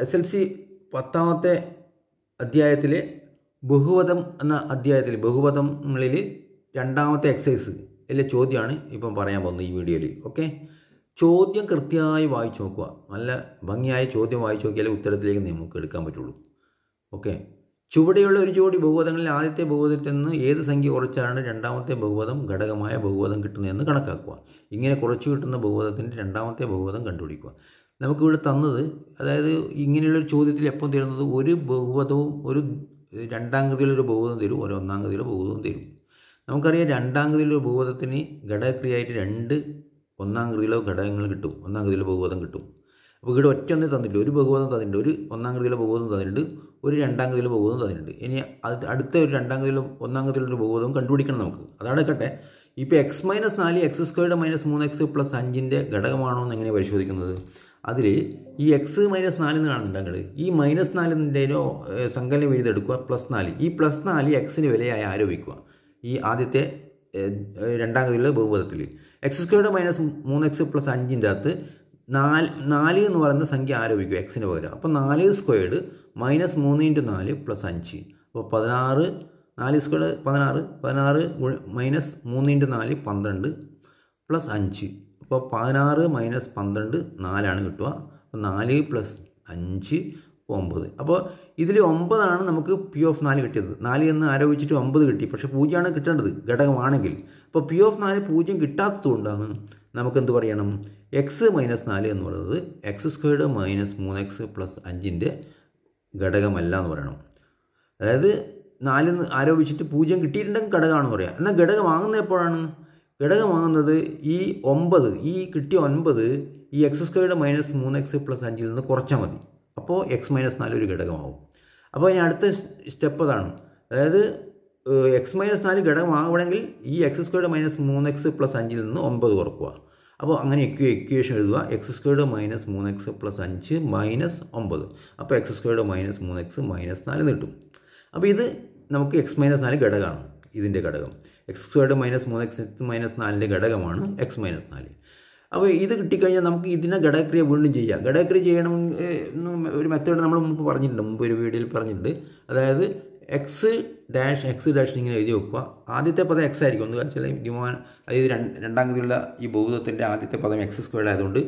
SLC 10ാമത്തെ അധ്യായത്തിലെ ബഹുപദം എന്ന അധ്യായത്തിൽ ബഹുപദങ്ങളിൽ രണ്ടാമത്തെ എക്സസൈസ് അല്ലെ ചോദ്യമാണ് ഇപ്പം പറയാൻ പോകുന്നത് ഈ വീഡിയോയിൽ. ഓക്കെ, ചോദ്യം കൃത്യമായി വായിച്ചു നോക്കുക. നല്ല ഭംഗിയായ ചോദ്യം വായിച്ചു നോക്കിയാലേ ഉത്തരത്തിലേക്ക് നമുക്ക് എടുക്കാൻ പറ്റുള്ളൂ. ഓക്കെ, ചുവടെയുള്ള ഒരു ജോഡി ബഹുപദങ്ങളിൽ ആദ്യത്തെ ബഹുപദത്തിൽ നിന്ന് ഏത് സംഖ്യ കുറച്ചാണ് രണ്ടാമത്തെ ബഹുപദം ഘടകമായ ബഹുപദം കിട്ടുന്നതെന്ന് കണക്കാക്കുക. ഇങ്ങനെ കുറച്ച് കിട്ടുന്ന ബഹുപദത്തിൻ്റെ രണ്ടാമത്തെ ബഹുപദം കണ്ടുപിടിക്കുക. നമുക്കിവിടെ തന്നത്, അതായത് ഇങ്ങനെയുള്ളൊരു ചോദ്യത്തിൽ എപ്പം തരുന്നത്, ഒരു ബഹുപദവും ഒരു രണ്ടാംഗതിയിലൊരു ബഹുപദം തരും, ഒരു ഒന്നാംഗതിയിലെ ബഹുപദം തരും. നമുക്കറിയാം രണ്ടാംഗതിയിലൊരു ബഹുപദത്തിന് ഘടകക്രിയയായിട്ട് രണ്ട് ഒന്നാംഗതിയിലെ ഘടകങ്ങൾ കിട്ടും, ഒന്നാംഗതിയിലെ ബഹുപദം കിട്ടും. അപ്പോൾ ഇവിടെ ഒറ്റൊന്നേ തന്നിട്ടുണ്ട്, ഒരു ബഹുപദം തന്നിട്ടുണ്ട്, ഒരു ഒന്നാംഗതിയിലെ ബഹുപദം തന്നിട്ടുണ്ട്, ഒരു രണ്ടാംഗതിയിലെ ബഹുപദം തന്നിട്ടുണ്ട്. ഇനി അടുത്ത ഒരു രണ്ടാംഗതിയിലെ ഒന്നാംഗതിയിലൊരു ബഹുപദം കണ്ടുപിടിക്കണം നമുക്ക്. അതടക്കട്ടെ, ഇപ്പോൾ x-4 x² - 3x + 5ൻ്റെ ഘടകമാണോ എന്ന് എങ്ങനെ പരിശോധിക്കുന്നത്? അതിൽ ഈ x-4 എന്ന് കാണുന്നുണ്ടെങ്കിൽ ഈ -4ൻ്റെയോ സങ്കലനം എഴുതെടുക്കുക, +4. ഈ +4 എക്സിന് വിലയായി ആരോപിക്കുക. ഈ ആദ്യത്തെ രണ്ടാംഗതിയിലെ ബഹുപദത്തിൽ x² - 3x + 5ൻ്റെ അകത്ത് 4 എന്ന് പറയുന്ന സംഖ്യ ആരോപിക്കുക എക്സിന് പകരം. അപ്പോൾ 4² - 3 × 4 + 5. അപ്പോൾ 16, 4² 16, 16 - 3 × 4 12 + 5. അപ്പോൾ 16 - 12 4 കിട്ടുക. അപ്പോൾ 4 + 5 9. അപ്പോൾ ഇതിൽ 9 നമുക്ക് P(4) കിട്ടിയത്. 4 എന്ന് ആരോപിച്ചിട്ട് 9 കിട്ടി. പക്ഷേ 0 കിട്ടേണ്ടത് ഘടകമാണെങ്കിൽ. അപ്പോൾ P(4) 0 കിട്ടാത്തതുകൊണ്ടാണ് നമുക്കെന്ത് പറയണം, x-4 എന്ന് പറയുന്നത് x² - 3x + 5ൻ്റെ ഘടകമല്ല എന്ന് പറയണം. അതായത് 4 എന്ന് ആരോപിച്ചിട്ട് 0 കിട്ടിയിട്ടുണ്ടെങ്കിൽ ഘടകമാണെന്ന് പറയാം. എന്നാൽ ഘടകമാകുന്നത് എപ്പോഴാണ്? ഘടകമാകുന്നത് ഈ 9, ഈ കിട്ടിയ 9 ഈ x² - 3x + 5ൽ നിന്ന് കുറച്ചാൽ മതി. അപ്പോൾ x-4 ഒരു ഘടകമാവും. അപ്പോൾ ഇനി അടുത്ത സ്റ്റെപ്പ് അതാണ്. അതായത് x-4 ഘടകമാവണമെങ്കിൽ ഈ x² - 3x + 5ൽ നിന്ന് 9 കുറക്കുക. അപ്പോൾ അങ്ങനെ ഇക്വേഷൻ എഴുതുക, x² - 3x + 5 - 9. അപ്പോൾ x² - 3x - 4 കിട്ടും. അപ്പോൾ ഇത് നമുക്ക് x-4 ഘടകമാണ്. ഇതിൻ്റെ ഘടകം x² - 3x - 4ൻ്റെ ഘടകമാണ് x-4. അപ്പോൾ ഇത് കിട്ടിക്കഴിഞ്ഞാൽ നമുക്ക് ഇതിനെ ഘടകക്രിയ വീണ്ടും ചെയ്യാം. ഘടകക്രിയ ചെയ്യണമെന്ന് ഒരു മെത്തേഡ് നമ്മൾ മുമ്പ് പറഞ്ഞിട്ടുണ്ട്, മുമ്പ് ഒരു വീഡിയോയിൽ പറഞ്ഞിട്ടുണ്ട്. അതായത് x' ഇങ്ങനെ എഴുതി വെക്കുക. ആദ്യത്തെ പദം x ആയിരിക്കും. ഒന്ന് വെച്ചാൽ അതായത് രണ്ടാംഗതിയുള്ള ഈ ബഹുപദത്തിൻ്റെ ആദ്യത്തെ പദം x² ആയതുകൊണ്ട്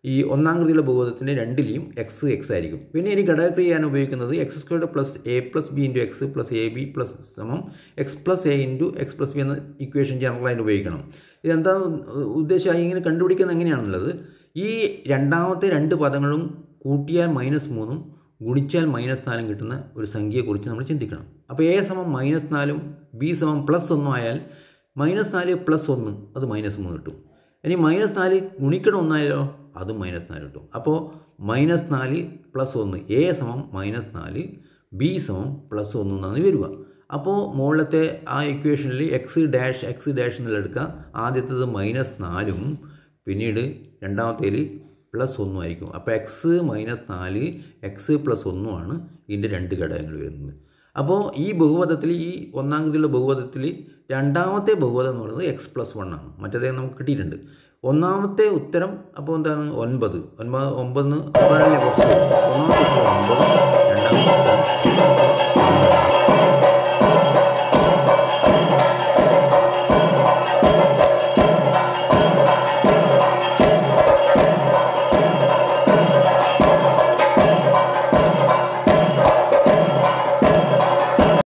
ഈ ഒന്നാംഗതിയുള്ള ബഹുപദത്തിൻ്റെ രണ്ടിലെയും x ആയിരിക്കും. പിന്നെ ഇനി ഘടകക്രിയ ചെയ്യാൻ ഉപയോഗിക്കുന്നത് x² + a + b × x + ab = x + a × x + b എന്ന ഇക്വേഷൻ ജനറലായിട്ട് ഉപയോഗിക്കണം. ഇതെന്താണ് ഉദ്ദേശം? ഇങ്ങനെ കണ്ടുപിടിക്കുന്നത് എങ്ങനെയാണുള്ളത്, ഈ രണ്ടാമത്തെ രണ്ട് പദങ്ങളും കൂട്ടിയാൽ -3ഉം ഗുണിച്ചാൽ -4 കിട്ടുന്ന ഒരു സംഖ്യയെക്കുറിച്ച് നമ്മൾ ചിന്തിക്കണം. അപ്പോൾ a = -4ഉം b = +1 ആയാൽ -4 + 1 അത് -3 കിട്ടും. ഇനി -4 ഗുണിക്കണം ഒന്നായാലോ അതും -4 കിട്ടും. അപ്പോൾ -4 + 1 a = -4 b = +1 എന്നാണ് വരിക. അപ്പോൾ മുകളിലത്തെ ആ ഇക്വേഷനിൽ x' എന്നുള്ള എടുക്കുക. ആദ്യത്തേത് -4ഉം പിന്നീട് രണ്ടാമത്തേൽ +1 ആയിരിക്കും. അപ്പോൾ x-4 x + 1 ആണ് ഇതിൻ്റെ രണ്ട് ഘടകങ്ങൾ വരുന്നത്. അപ്പോൾ ഈ ബഹുപദത്തിൽ, ഈ ഒന്നാംഗതിയിലുള്ള ബഹുപദത്തിൽ രണ്ടാമത്തെ ബഹുപദം എന്ന് പറയുന്നത് x + 1 ആണ്. മറ്റേതേ നമുക്ക് കിട്ടിയിട്ടുണ്ട്. ഒന്നാമത്തെ ഉത്തരം അപ്പോൾ എന്താണ്? 9. 9 കുറച്ച് ഒന്നാമത്തെ ഉത്തരം 9, രണ്ടാമത്തെ ഉത്തരം